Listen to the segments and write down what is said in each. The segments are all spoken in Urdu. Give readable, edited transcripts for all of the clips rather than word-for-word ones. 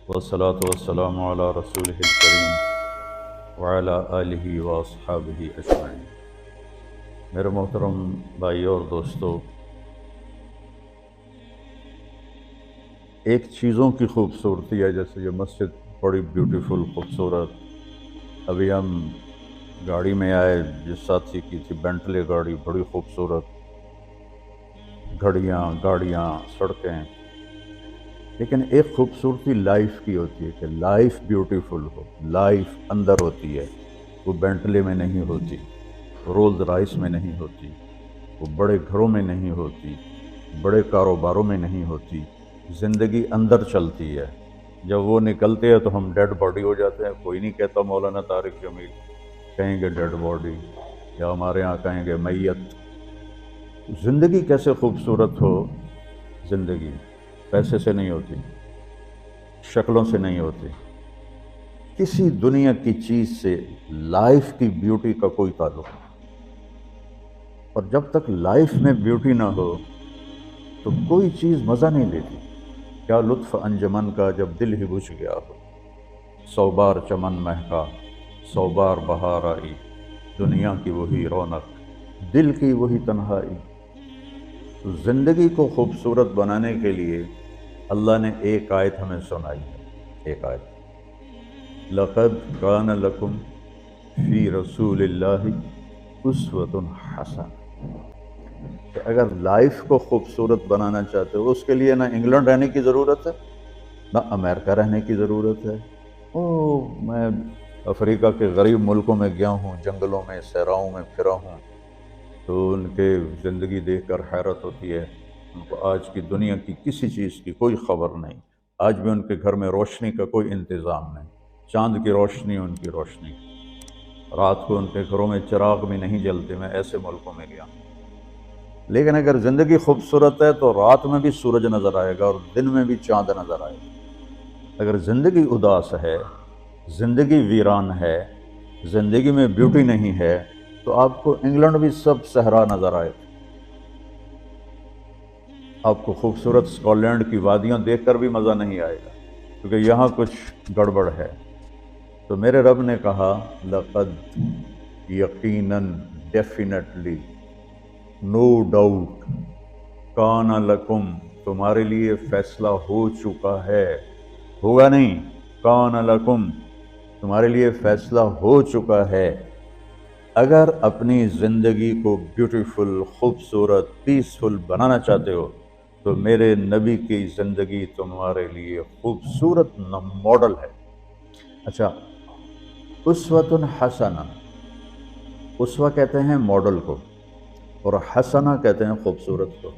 والصلاة والسلام علی رسولہ الکریم وعلی آلہ واصحابہ اجمعین۔ میرے محترم بھائی اور دوستو، ایک چیزوں کی خوبصورتی ہے، جیسے یہ مسجد بڑی بیوٹیفل خوبصورت۔ ابھی ہم گاڑی میں آئے، جس ساتھی کی تھی بینٹلے گاڑی، بڑی خوبصورت گھڑیاں، گاڑیاں، سڑکیں۔ لیکن ایک خوبصورتی لائف کی ہوتی ہے کہ لائف بیوٹیفل ہو، لائف اندر ہوتی ہے، وہ بینٹلے میں نہیں ہوتی، رولز رائس میں نہیں ہوتی، وہ بڑے گھروں میں نہیں ہوتی، بڑے کاروباروں میں نہیں ہوتی۔ زندگی اندر چلتی ہے۔ جب وہ نکلتے ہیں تو ہم ڈیڈ باڈی ہو جاتے ہیں۔ کوئی نہیں کہتا مولانا طارق جمیل، کہیں گے ڈیڈ باڈی، یا ہمارے ہاں کہیں گے میت۔ زندگی کیسے خوبصورت ہو؟ زندگی پیسے سے نہیں ہوتی، شکلوں سے نہیں ہوتی، کسی دنیا کی چیز سے لائف کی بیوٹی کا کوئی تعلق نہیں۔ اور جب تک لائف میں بیوٹی نہ ہو تو کوئی چیز مزہ نہیں دیتی۔ کیا لطف انجمن کا جب دل ہی بجھ گیا ہو، 100 بار چمن مہکا، 100 بار بہار آئی، دنیا کی وہی رونق، دل کی وہی تنہائی۔ تو زندگی کو خوبصورت بنانے کے لیے اللہ نے ایک آیت ہمیں سنائی ہے، ایک آیت، لَقَدْ كَانَ لَكُمْ فِي رَسُولِ اللَّهِ أُسْوَةٌ حَسَنَةٌ، کہ اگر لائف کو خوبصورت بنانا چاہتے ہو، اس کے لیے نہ انگلینڈ رہنے کی ضرورت ہے، نہ امریکہ رہنے کی ضرورت ہے۔ میں افریقہ کے غریب ملکوں میں گیا ہوں، جنگلوں میں، صحراؤں میں پھرا ہوں، تو ان کے زندگی دیکھ کر حیرت ہوتی ہے۔ ان کو آج کی دنیا کی کسی چیز کی کوئی خبر نہیں۔ آج بھی ان کے گھر میں روشنی کا کوئی انتظام نہیں، چاند کی روشنی ان کی روشنی، رات کو ان کے گھروں میں چراغ بھی نہیں جلتے۔ میں ایسے ملکوں میں گیا ہوں۔ لیکن اگر زندگی خوبصورت ہے تو رات میں بھی سورج نظر آئے گا اور دن میں بھی چاند نظر آئے گا۔ اگر زندگی اداس ہے، زندگی ویران ہے، زندگی میں بیوٹی نہیں ہے، تو آپ کو انگلینڈ بھی سب صحرا نظر آئے گا۔ آپ کو خوبصورت اسکاٹ لینڈ کی وادیاں دیکھ کر بھی مزہ نہیں آئے گا، کیونکہ یہاں کچھ گڑبڑ ہے۔ تو میرے رب نے کہا، لقد، یقیناً، ڈیفینیٹلی، نو ڈاؤٹ، کان لکم، تمہارے لیے فیصلہ ہو چکا ہے، ہوگا نہیں، کان لکم، تمہارے لیے فیصلہ ہو چکا ہے۔ اگر اپنی زندگی کو بیوٹیفل، خوبصورت، پیسفل بنانا چاہتے ہو تو میرے نبی کی زندگی تمہارے لیے خوبصورت ماڈل ہے۔ اچھا، اسوۃ حسنہ، اسوہ کہتے ہیں ماڈل کو، اور حسنہ کہتے ہیں خوبصورت کو۔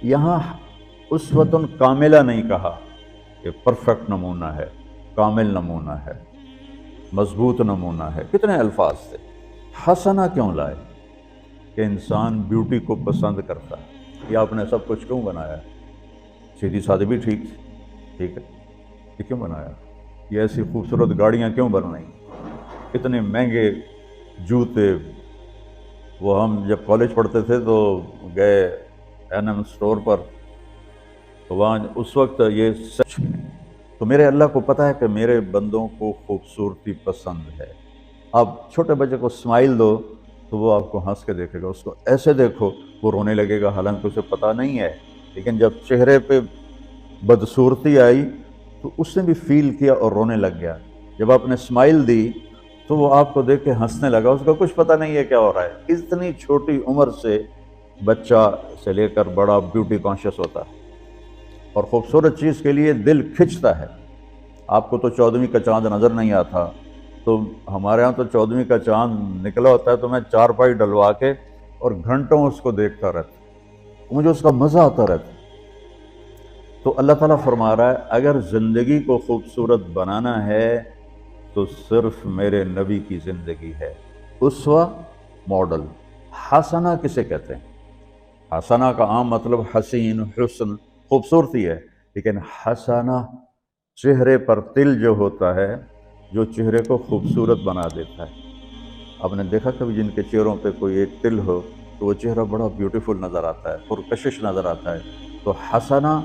یہاں اسوۃ کاملہ نہیں کہا کہ پرفیکٹ نمونہ ہے، کامل نمونہ ہے، مضبوط نمونہ ہے، کتنے الفاظ تھے۔ حسنہ کیوں لائے؟ کہ انسان بیوٹی کو پسند کرتا ہے۔ یہ آپ نے سب کچھ کیوں بنایا ہے؟ سیدھی سادھی بھی ٹھیک ہے، یہ کیوں بنایا؟ یہ ایسی خوبصورت گاڑیاں کیوں بن رہی؟ اتنے مہنگے جوتے۔ وہ ہم جب کالج پڑھتے تھے تو گئے این اسٹور پر، تو وہاں اس وقت یہ سچ، تو میرے اللہ کو پتہ ہے کہ میرے بندوں کو خوبصورتی پسند ہے۔ آپ چھوٹے بچے کو اسمائل دو تو وہ آپ کو ہنس کے دیکھے گا، اس کو ایسے دیکھو وہ رونے لگے گا، حالانکہ اسے پتہ نہیں ہے۔ لیکن جب چہرے پہ بدصورتی آئی تو اس نے بھی فیل کیا اور رونے لگ گیا۔ جب آپ نے اسمائل دی تو وہ آپ کو دیکھ کے ہنسنے لگا، اس کو کچھ پتہ نہیں ہے کیا ہو رہا ہے۔ اتنی چھوٹی عمر سے بچہ سے لے کر بڑا بیوٹی کانشیس ہوتا ہے، اور خوبصورت چیز کے لیے دل کھنچتا ہے۔ آپ کو تو 14ویں کا چاند نظر نہیں آتا، تو ہمارے ہاں تو 14ویں کا چاند نکلا ہوتا ہے تو میں چارپائی ڈلوا کے اور گھنٹوں اس کو دیکھتا رہتا، مجھے اس کا مزہ آتا رہتا۔ تو اللہ تعالیٰ فرما رہا ہے، اگر زندگی کو خوبصورت بنانا ہے تو صرف میرے نبی کی زندگی ہے۔ اسوہ، ماڈل۔ حسنہ کسے کہتے ہیں؟ حسنہ کا عام مطلب حسین، حسن، خوبصورتی ہے، لیکن حسنہ چہرے پر تل جو ہوتا ہے، جو چہرے کو خوبصورت بنا دیتا ہے۔ آپ نے دیکھا کبھی جن کے چہروں پہ کوئی ایک تل ہو تو وہ چہرہ بڑا بیوٹیفل نظر آتا ہے، پرکشش نظر آتا ہے۔ تو حسنہ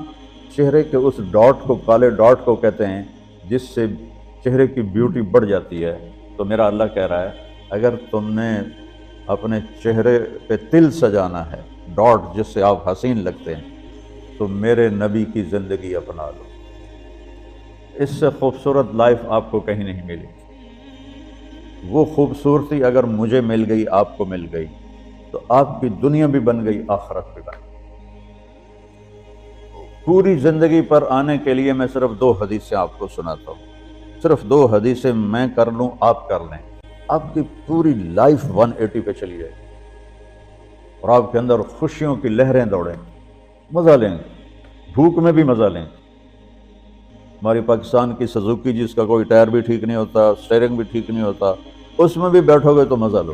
چہرے کے اس ڈاٹ کو، کالے ڈاٹ کو کہتے ہیں جس سے چہرے کی بیوٹی بڑھ جاتی ہے۔ تو میرا اللہ کہہ رہا ہے اگر تم نے اپنے چہرے پہ تل سجانا ہے، ڈاٹ جس سے آپ حسین لگتے ہیں، تو میرے نبی کی زندگی اپنا لو۔ اس سے خوبصورت لائف آپ کو کہیں نہیں ملی۔ وہ خوبصورتی اگر مجھے مل گئی، آپ کو مل گئی، تو آپ کی دنیا بھی بن گئی، آخرت بھی بن گئی۔ پوری زندگی پر آنے کے لیے میں صرف 2 حدیثیں آپ کو سناتا ہوں، صرف 2 حدیثیں میں کر لوں، آپ کر لیں، آپ کی پوری لائف 180 پہ چلی جائے اور آپ کے اندر خوشیوں کی لہریں دوڑیں، مزہ لیں، بھوک میں بھی مزہ لیں۔ ہماری پاکستان کی سزوکی جس کا کوئی ٹائر بھی ٹھیک نہیں ہوتا، اسٹیئرنگ بھی ٹھیک نہیں ہوتا، اس میں بھی بیٹھو گے تو مزہ لو۔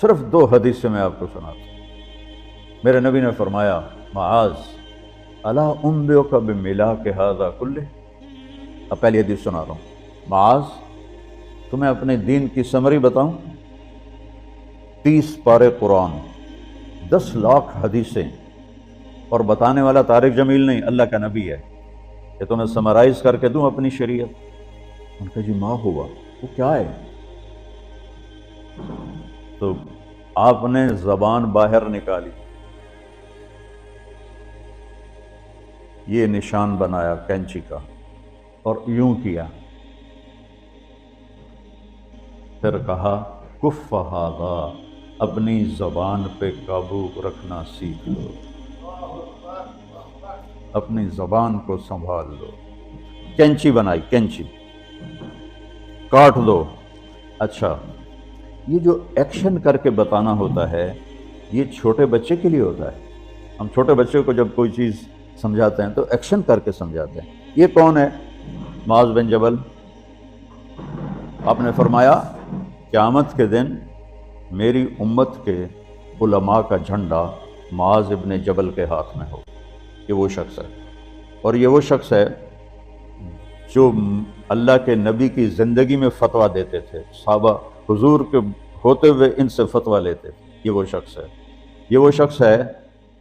صرف 2 حدیث سے میں آپ کو سناتا ہوں۔ میرے نبی نے فرمایا، معاذ الا انبئک بملاک ھذا کلہ۔ اب پہلی حدیث سنا رہا ہوں۔ معاذ تمہیں اپنے دین کی سمری بتاؤں؟ 30 پارے قرآن، 10 لاکھ حدیثیں، اور بتانے والا طارق جمیل نہیں، اللہ کا نبی ہے، کہ تمہیں سمرائز کر کے دوں اپنی شریعت۔ ان کا جی ماں ہوا، وہ کیا ہے؟ تو آپ نے زبان باہر نکالی، یہ نشان بنایا کینچی کا اور یوں کیا، پھر کہا کف ھذا، اپنی زبان پہ قابو رکھنا سیکھ لو، اپنی زبان کو سنبھال لو۔ کینچی بنائی، کینچی کاٹ دو۔ اچھا، یہ جو ایکشن کر کے بتانا ہوتا ہے، یہ چھوٹے بچے کے لیے ہوتا ہے۔ ہم چھوٹے بچے کو جب کوئی چیز سمجھاتے ہیں تو ایکشن کر کے سمجھاتے ہیں۔ یہ کون ہے؟ معاذ بن جبل۔ آپ نے فرمایا قیامت کے دن میری امت کے علماء کا جھنڈا معاذ ابن جبل کے ہاتھ میں ہو۔ یہ وہ شخص ہے، اور یہ وہ شخص ہے جو اللہ کے نبی کی زندگی میں فتویٰ دیتے تھے، صحابہ حضور کے ہوتے ہوئے ان سے فتویٰ لیتے تھے۔ یہ وہ شخص ہے، یہ وہ شخص ہے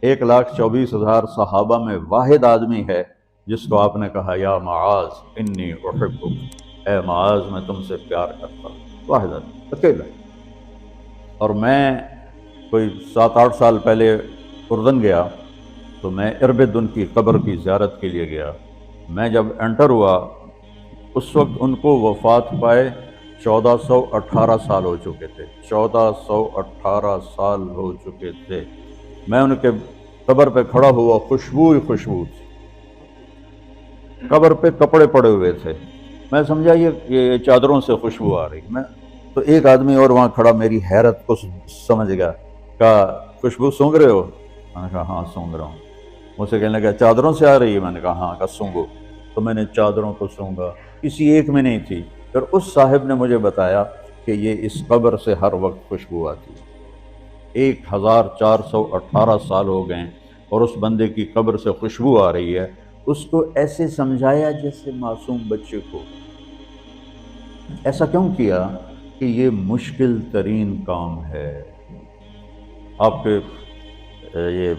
1,24,000 صحابہ میں واحد آدمی ہے جس کو آپ نے کہا یا معاذ انی احبک، اے معاذ میں تم سے پیار کرتا ہوں۔ واحد آدمی، اکیلا۔ اور میں کوئی 7-8 سال پہلے اردن گیا تو میں اربد ان کی قبر کی زیارت کے لیے گیا۔ میں جب انٹر ہوا اس وقت ان کو وفات پائے 1418 سال ہو چکے تھے، 1418 سال ہو چکے تھے۔ میں ان کے قبر پہ کھڑا ہوا، خوشبو ہی خوشبو تھی، قبر پہ کپڑے پڑے ہوئے تھے۔ میں سمجھا یہ چادروں سے خوشبو آ رہی۔ میں تو ایک آدمی اور وہاں کھڑا میری حیرت کو سمجھ گیا، کہا خوشبو سونگ رہے ہو؟ میں نے کہا ہاں سونگ رہا ہوں۔ مجھ سے کہنے لگا چادروں سے آ رہی ہے؟ میں نے کہا ہاں۔ کہا سونگو۔ تو میں نے چادروں کو سونگا، کسی ایک میں نہیں تھی۔ پھر اس صاحب نے مجھے بتایا کہ یہ اس قبر سے ہر وقت خوشبو آتی ہے۔ 1418 سال ہو گئے اور اس بندے کی قبر سے خوشبو آ رہی ہے۔ اس کو ایسے سمجھایا جیسے معصوم بچے کو۔ ایسا کیوں کیا؟ کہ یہ مشکل ترین کام ہے۔ آپ کے یہ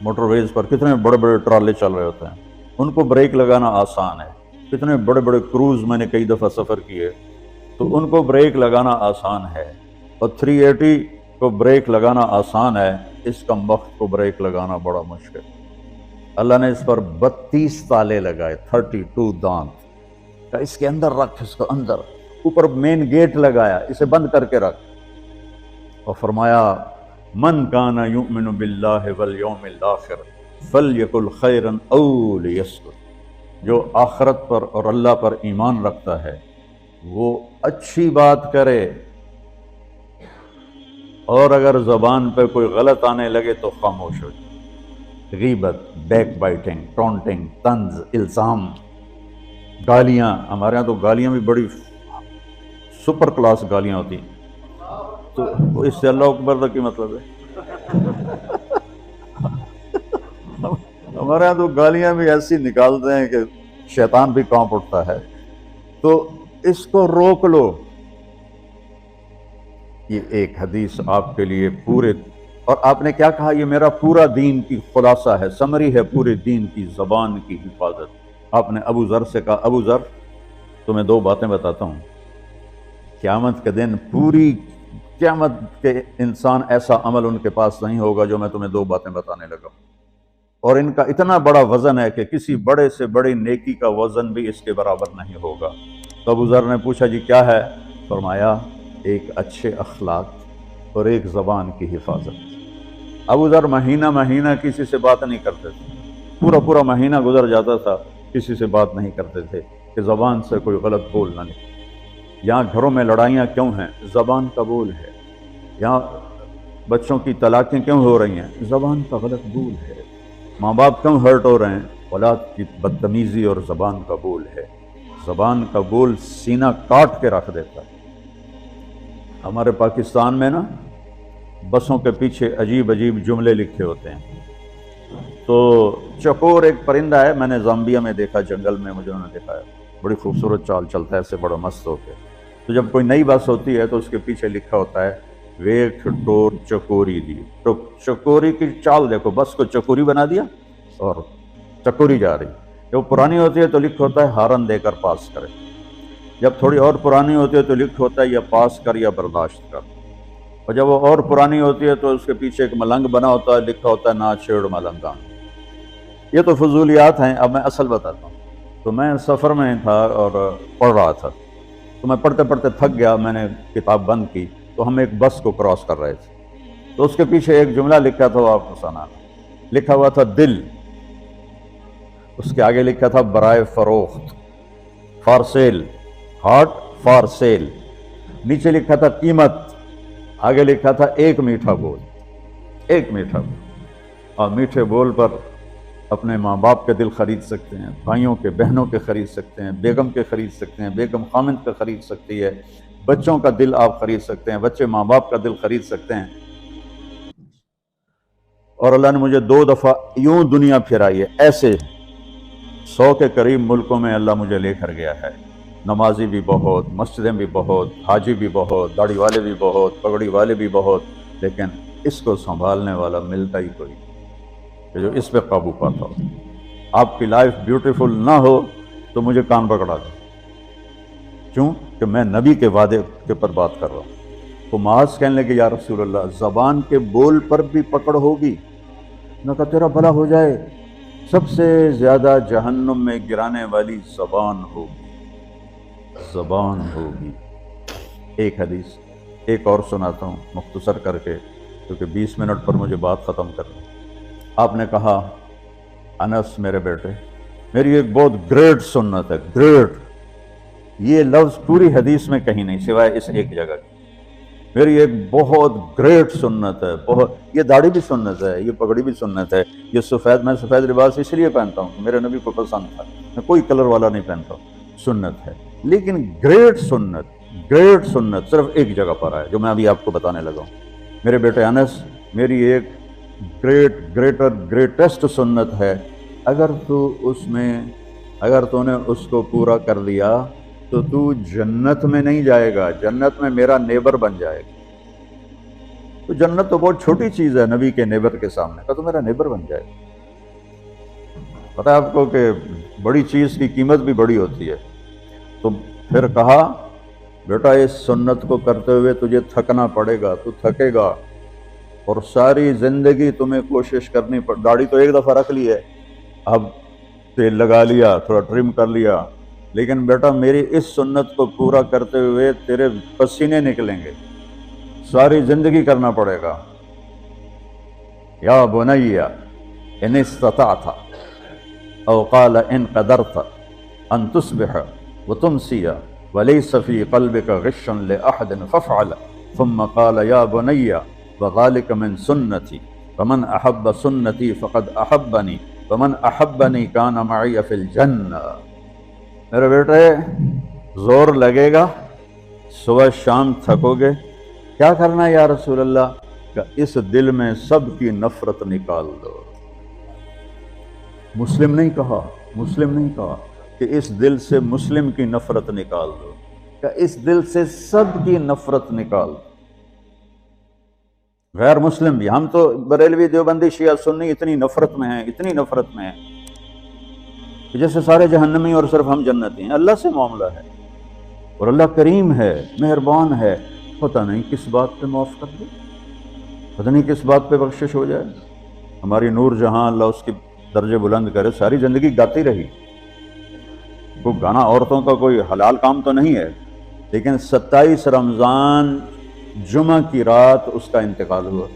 موٹر ویز پر کتنے بڑے بڑے ٹرالے چل رہے ہوتے ہیں، ان کو بریک لگانا آسان ہے۔ کتنے بڑے بڑے کروز میں نے کئی دفعہ سفر کیے تو ان کو بریک لگانا آسان ہے، اور 380 کو بریک لگانا آسان ہے، اس کا وقت کو بریک لگانا بڑا مشکل۔ اللہ نے اس پر 32 تالے لگائے، 32 دانت، کہ اس کے اندر رکھ، اس کو اندر، اوپر مین گیٹ لگایا، اسے بند کر کے رکھ، اور فرمایا من کان یؤمن باللہ والیوم الآخر فلیقل خیرا او لیسکت۔ جو آخرت پر اور اللہ پر ایمان رکھتا ہے وہ اچھی بات کرے، اور اگر زبان پہ کوئی غلط آنے لگے تو خاموش ہو جائے۔ غیبت، بیک بائٹنگ، ٹونٹنگ، طنز، الزام، گالیاں۔ ہمارے ہاں تو گالیاں بھی بڑی سپر کلاس گالیاں ہوتی ہیں، تو اس سے اللہ اکبر کا کی مطلب ہے؟ ہمارے یہاں تو گالیاں بھی ایسی نکالتے ہیں کہ شیطان بھی کانپ اٹھتا ہے۔ تو اس کو روک لو۔ یہ ایک حدیث آپ کے لیے پورے اور آپ نے کیا کہا؟ یہ میرا پورا دین کی خلاصہ ہے، سمری ہے پورے دین کی، زبان کی حفاظت۔ آپ نے ابو ذر سے کہا ابو ذر تمہیں دو باتیں بتاتا ہوں، قیامت کے دن پوری قیامت کے انسان ایسا عمل ان کے پاس نہیں ہوگا جو میں تمہیں دو باتیں بتانے لگا، اور ان کا اتنا بڑا وزن ہے کہ کسی بڑے سے بڑی نیکی کا وزن بھی اس کے برابر نہیں ہوگا۔ تو ابو ذر نے پوچھا جی کیا ہے؟ فرمایا ایک اچھے اخلاق اور ایک زبان کی حفاظت۔ ابو ذر مہینہ مہینہ کسی سے بات نہیں کرتے تھے، پورا پورا مہینہ گزر جاتا تھا کسی سے بات نہیں کرتے تھے کہ زبان سے کوئی غلط بول نہ نکلے۔ یہاں گھروں میں لڑائیاں کیوں ہیں؟ زبان کا بول ہے۔ یہاں بچوں کی طلاقیں کیوں ہو رہی ہیں؟ زبان کا غلط بول ہے۔ ماں باپ کیوں ہرٹ ہو رہے ہیں؟ اولاد کی بدتمیزی اور زبان کا بول ہے۔ زبان کا بول سینہ کاٹ کے رکھ دیتا ہے۔ ہمارے پاکستان میں نا بسوں کے پیچھے عجیب عجیب جملے لکھے ہوتے ہیں۔ تو چکور ایک پرندہ ہے، میں نے زامبیا میں دیکھا، جنگل میں مجھے انہوں نے دکھایا، بڑی خوبصورت چال چلتا ہے ایسے بڑا مست ہو کے۔ تو جب کوئی نئی بس ہوتی ہے تو اس کے پیچھے لکھا ہوتا ہے ویک ٹور چکوری دی۔ تو چکوری کی چال دیکھو، بس کو چکوری بنا دیا اور چکوری جا رہی۔ جب پرانی ہوتی ہے تو لکھ ہوتا ہے ہارن دے کر پاس کرے، جب تھوڑی اور پرانی ہوتی ہے تو لکھ ہوتا ہے یا پاس کر یا برداشت کر، اور جب وہ اور پرانی ہوتی ہے تو اس کے پیچھے ایک ملنگ بنا ہوتا ہے، لکھا ہوتا ہے نا چھیڑ ملنگان۔ یہ تو فضولیات ہیں، اب میں اصل بتاتا ہوں۔ تو میں سفر میں تھا اور پڑھ رہا تھا، تو میں پڑھتے پڑھتے تھک گیا، میں نے کتاب بند کی، تو ہم ایک بس کو کراس کر رہے تھے، تو اس کے پیچھے ایک جملہ لکھا تھا، وہ آپ کو سنانا، لکھا ہوا تھا دل، اس کے آگے لکھا تھا برائے فروخت، for sale, heart for sale, نیچے لکھا تھا قیمت، آگے لکھا تھا ایک میٹھا بول، ایک میٹھا بول۔ اور میٹھے بول پر اپنے ماں باپ کے دل خرید سکتے ہیں، بھائیوں کے بہنوں کے خرید سکتے ہیں، بیگم کے خرید سکتے ہیں، بیگم خامند کا خرید سکتی ہے، بچوں کا دل آپ خرید سکتے ہیں، بچے ماں باپ کا دل خرید سکتے ہیں۔ اور اللہ نے مجھے 2 دفعہ یوں دنیا پھرائی ہے، ایسے 100 کے قریب ملکوں میں اللہ مجھے لے کر گیا ہے، نمازی بھی بہت، مسجدیں بھی بہت، حاجی بھی بہت، داڑھی والے بھی بہت، پگڑی والے بھی بہت، لیکن اس کو سنبھالنے والا ملتا ہی کوئی کہ جو اس پہ قابو پاتا ہو۔ آپ کی لائف بیوٹیفل نہ ہو تو مجھے کان پکڑا دو، کیوں کہ میں نبی کے وعدے کے پر بات کر رہا ہوں۔ تو معاذ کہنے لگے یا رسول اللہ زبان کے بول پر بھی پکڑ ہوگی؟ میں کہا تیرا بھلا ہو جائے، سب سے زیادہ جہنم میں گرانے والی زبان ہوگی، زبان ہوگی۔ ایک حدیث ایک اور سناتا ہوں مختصر کر کے، کیونکہ 20 منٹ پر مجھے بات ختم کرنی۔ آپ نے کہا انس میرے بیٹے، میری ایک بہت گریٹ سنت ہے، گریٹ، یہ لفظ پوری حدیث میں کہیں نہیں سوائے اس ایک جگہ کی، میری ایک بہت گریٹ سنت ہے، بہت، یہ داڑھی بھی سنت ہے، یہ پگڑی بھی سنت ہے، یہ سفید، میں سفید لباس اس لیے پہنتا ہوں میرے نبی کو پسند تھا، میں کوئی کلر والا نہیں پہنتا ہوں، سنت ہے، لیکن گریٹ سنت، گریٹ سنت صرف ایک جگہ پر ہے جو میں ابھی آپ کو بتانے لگا ہوں۔ میرے بیٹے انس، میری ایک گریٹسٹ سنت ہے، اگر تو نے اس کو پورا کر لیا تو جنت میں نہیں جائے گا، جنت میں میرا نیبر بن جائے گا۔ تو جنت تو بہت چھوٹی چیز ہے نبی کے نیبر کے سامنے، تو میرا نیبر بن جائے گا۔ پتہ ہے آپ کو کہ بڑی چیز کی قیمت بھی بڑی ہوتی ہے۔ تو پھر کہا بیٹا اس سنت کو کرتے ہوئے تجھے تھکنا پڑے گا، تو تھکے گا، اور ساری زندگی تمہیں کوشش کرنی پڑ، داڑھی تو ایک دفعہ رکھ لی ہے، اب تیل لگا لیا، تھوڑا ٹرم کر لیا، لیکن بیٹا میری اس سنت کو پورا کرتے ہوئے تیرے پسینے نکلیں گے، ساری زندگی کرنا پڑے گا۔ یا بنی ان استطعت او قال ان قدرت ان تصبح وتمسی وليس في قلبك غش لأحد فافعل، ثم قال يا بني وذلك من سنتي فمن أحب سنتي فقد أحبني ومن أحبني كان معي في الجنة۔ میرے بیٹے زور لگے گا، صبح شام تھکو گے، کیا کرنا ہے یا رسول اللہ؟ کہ اس دل میں سب کی نفرت نکال دو۔ مسلم نہیں کہا کہ اس دل سے مسلم کی نفرت نکال دو، کہ اس دل سے سب کی نفرت نکال دو۔ غیر مسلم بھی، ہم تو بریلوی دیوبندی شیعہ سنی اتنی نفرت میں ہیں، اتنی نفرت میں ہیں کہ جیسے سارے جہنمی اور صرف ہم جنتی ہیں۔ اللہ سے معاملہ ہے اور اللہ کریم ہے، مہربان ہے، پتہ نہیں کس بات پہ معاف کر دے، پتہ نہیں کس بات پہ بخشش ہو جائے۔ ہماری نور جہاں اللہ اس کی درجے بلند کرے، ساری زندگی گاتی رہی۔ کوئی گانا عورتوں کا کوئی حلال کام تو نہیں ہے، لیکن 27 رمضان جمعہ کی رات اس کا انتقال ہوا،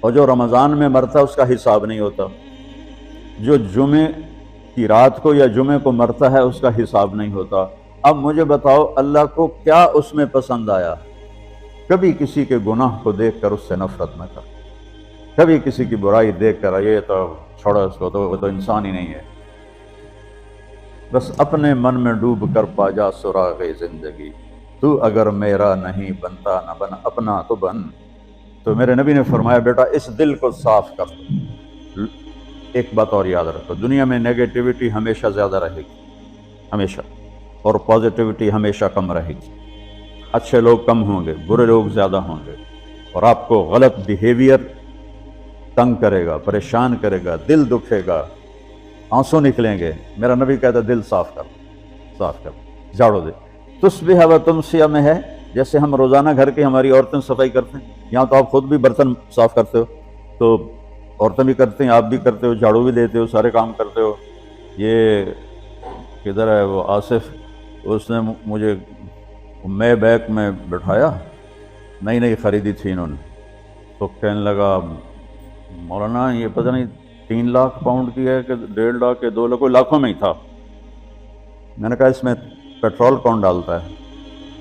اور جو رمضان میں مرتا اس کا حساب نہیں ہوتا، جو جمعے کی رات کو یا جمعے کو مرتا ہے اس کا حساب نہیں ہوتا۔ اب مجھے بتاؤ اللہ کو کیا اس میں پسند آیا؟ کبھی کسی کے گناہ کو دیکھ کر اس سے نفرت نہ کر، کبھی کسی کی برائی دیکھ کر یہ تو چھوڑو اس کو، تو وہ تو انسان ہی نہیں ہے۔ بس اپنے من میں ڈوب کر پا جا سراغ زندگی، تو اگر میرا نہیں بنتا نہ بن اپنا تو بن۔ تو میرے نبی نے فرمایا بیٹا اس دل کو صاف کر دو۔ ایک بات اور یاد رکھو، دنیا میں نیگیٹیوٹی ہمیشہ زیادہ رہے گی، ہمیشہ، اور پازیٹیوٹی ہمیشہ کم رہے گی۔ اچھے لوگ کم ہوں گے، برے لوگ زیادہ ہوں گے، اور آپ کو غلط بیہیویئر تنگ کرے گا، پریشان کرے گا، دل دکھے گا، آنسو نکلیں گے۔ میرا نبی کہتا ہے دل صاف کر، صاف کر، جھاڑو دے۔ تصبح و تمسی میں ہے جیسے ہم روزانہ گھر کی ہماری عورتیں صفائی کرتے ہیں، یہاں تو آپ خود بھی برتن صاف کرتے ہو، تو عورتیں بھی کرتے ہیں، آپ بھی کرتے ہو، جھاڑو بھی دیتے ہو، سارے کام کرتے ہو۔ یہ کدھر ہے وہ آصف، اس نے مجھے میں بیک میں بٹھایا، نئی نئی خریدی تھی انہوں نے، تو کہنے لگا مولانا یہ پتہ نہیں 3 لاکھ پاؤنڈ کی ہے کہ 1.5 لاکھ کے 2 لاکھ، کوئی لاکھوں میں ہی تھا۔ میں نے کہا اس میں پیٹرول کون ڈالتا ہے؟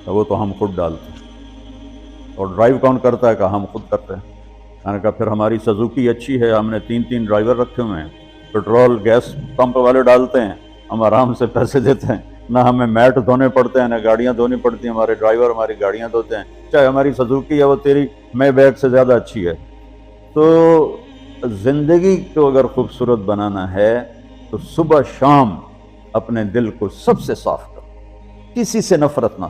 تو وہ تو ہم خود ڈالتے ہیں۔ اور ڈرائیو کون کرتا ہے؟ کہ ہم خود کرتے ہیں۔ میں نے کہا پھر ہماری سزوکی اچھی ہے، ہم نے 3 ڈرائیور رکھے ہوئے ہیں، پیٹرول گیس پمپ والے ڈالتے ہیں، ہم آرام سے پیسے دیتے ہیں، نہ ہمیں میٹ دھونے پڑتے ہیں، نہ گاڑیاں دھونی پڑتی ہیں، ہمارے ڈرائیور ہماری گاڑیاں دھوتے ہیں، چاہے ہماری سزوکی ہے وہ تیری میں بیگ سے زیادہ اچھی ہے۔ تو زندگی کو اگر خوبصورت بنانا ہے تو صبح شام اپنے دل کو سب سے صاف کرو، کسی سے نفرت نہ۔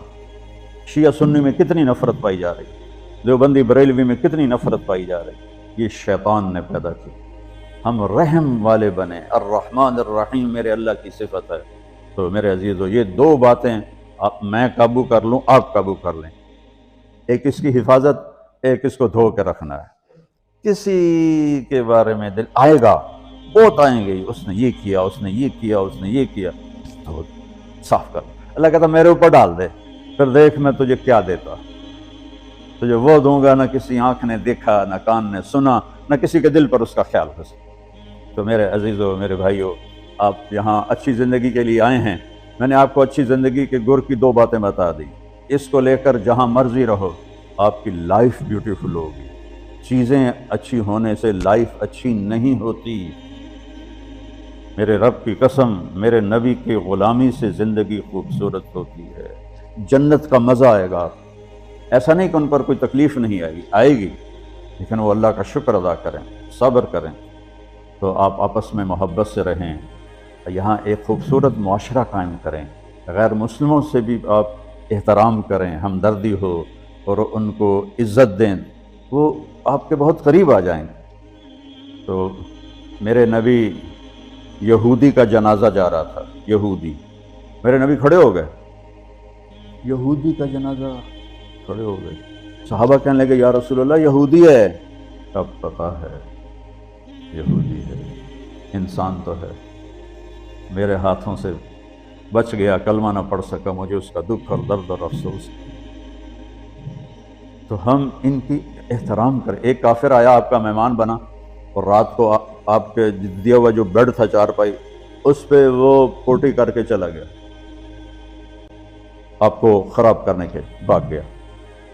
شیعہ سنی میں کتنی نفرت پائی جا رہی، دیوبندی بریلوی میں کتنی نفرت پائی جا رہی، یہ شیطان نے پیدا کی۔ ہم رحم والے بنیں، الرحمن الرحیم میرے اللہ کی صفت ہے۔ تو میرے عزیزو یہ 2 باتیں میں قابو کر لوں، آپ قابو کر لیں، ایک اس کی حفاظت، ایک اس کو دھو کے رکھنا ہے۔ کسی کے بارے میں دل آئے گا، بہت آئیں گے، اس نے یہ کیا، اس نے یہ کیا، اس نے یہ کیا، تو صاف کر۔ اللہ کہتا میرے اوپر ڈال دے، پھر دیکھ میں تجھے کیا دیتا، تجھے وہ دوں گا نہ کسی آنکھ نے دیکھا، نہ کان نے سنا، نہ کسی کے دل پر اس کا خیال ہو سکتا۔ تو میرے عزیزو، میرے بھائیو، آپ یہاں اچھی زندگی کے لیے آئے ہیں، میں نے آپ کو اچھی زندگی کے گر کی 2 باتیں بتا دی، اس کو لے کر جہاں مرضی رہو، آپ کی لائف بیوٹیفل ہوگی۔ چیزیں اچھی ہونے سے لائف اچھی نہیں ہوتی۔ میرے رب کی قسم، میرے نبی کی غلامی سے زندگی خوبصورت ہوتی ہے، جنت کا مزہ آئے گا۔ ایسا نہیں کہ ان پر کوئی تکلیف نہیں آئے گی، لیکن وہ اللہ کا شکر ادا کریں، صبر کریں۔ تو آپ آپس میں محبت سے رہیں، یہاں ایک خوبصورت معاشرہ قائم کریں، غیر مسلموں سے بھی آپ احترام کریں، ہمدردی ہو اور ان کو عزت دیں، وہ آپ کے بہت قریب آ جائیں گے۔ تو میرے نبی یہودی کا جنازہ جا رہا تھا، یہودی، میرے نبی کھڑے ہو گئے، یہودی کا جنازہ، کھڑے ہو گئے۔ صحابہ کہنے لگے یا رسول اللہ یہودی ہے۔ اب پتہ ہے یہودی ہے، انسان تو ہے، میرے ہاتھوں سے بچ گیا، کلمہ نہ پڑھ سکا، مجھے اس کا دکھ اور درد اور افسوس۔ تو ہم ان کی احترام کریں۔ ایک کافر آیا، آپ کا مہمان بنا، اور رات کو آپ کے دیا ہوا جو بیڈ تھا چارپائی، اس پہ وہ پوٹی کر کے چلا گیا، آپ کو خراب کرنے کے بھاگ گیا،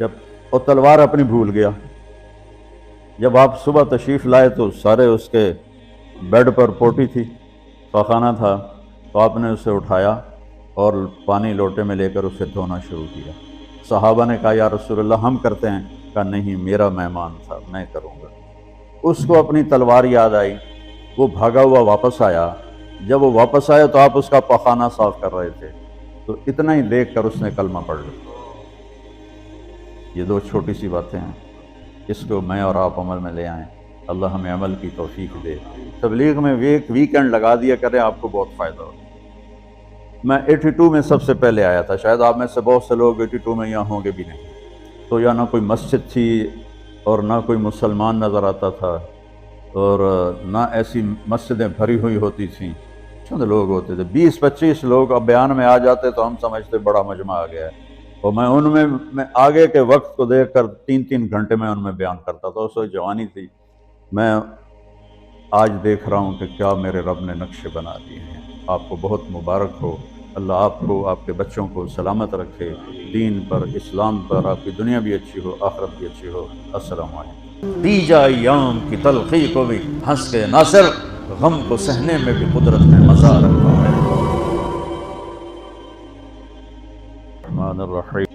جب وہ تلوار اپنی بھول گیا۔ جب آپ صبح تشریف لائے تو سارے اس کے بیڈ پر پوٹی تھی، پاخانہ تھا، تو آپ نے اسے اٹھایا اور پانی لوٹے میں لے کر اسے دھونا شروع کیا۔ صحابہ نے کہا یا رسول اللہ ہم کرتے ہیں، کہا نہیں میرا مہمان تھا، میں کروں گا۔ اس کو اپنی تلوار یاد آئی، وہ بھاگا ہوا واپس آیا۔ جب وہ واپس آیا تو آپ اس کا پاخانہ صاف کر رہے تھے، تو اتنا ہی دیکھ کر اس نے کلمہ پڑھ لیا۔ یہ 2 چھوٹی سی باتیں ہیں، اس کو میں اور آپ عمل میں لے آئیں، اللہ ہمیں عمل کی توفیق دے۔ تبلیغ میں ایک ویکنڈ لگا دیا کریں، آپ کو بہت فائدہ ہوگا۔ میں 82 میں سب سے پہلے آیا تھا، شاید آپ میں سے بہت سے لوگ 82 میں یہاں ہوں گے بھی نہیں۔ تو یہاں نہ کوئی مسجد تھی اور نہ کوئی مسلمان نظر آتا تھا، اور نہ ایسی مسجدیں بھری ہوئی ہوتی تھیں، چند لوگ ہوتے تھے، 20-25 لوگ۔ اب بیان میں آ جاتے تو ہم سمجھتے بڑا مجمع آ گیا ہے، اور میں ان میں آگے کے وقت کو دیکھ کر 3-3 گھنٹے میں ان میں بیان کرتا تھا۔ اس وقت جوانی تھی۔ میں آج دیکھ رہا ہوں کہ کیا میرے رب نے نقشے بنا دیے ہیں۔ آپ کو بہت مبارک ہو، اللہ آپ کو، آپ کے بچوں کو سلامت رکھے، دین پر، اسلام پر، آپ کی دنیا بھی اچھی ہو، آخرت بھی اچھی ہو۔ السلام علیکم۔ دیجا ایام کی تلخی کو بھی ہنس کے ناصر، غم کو سہنے میں بھی قدرت نے مزہ رکھا ہے۔ الرحمن الرحیم۔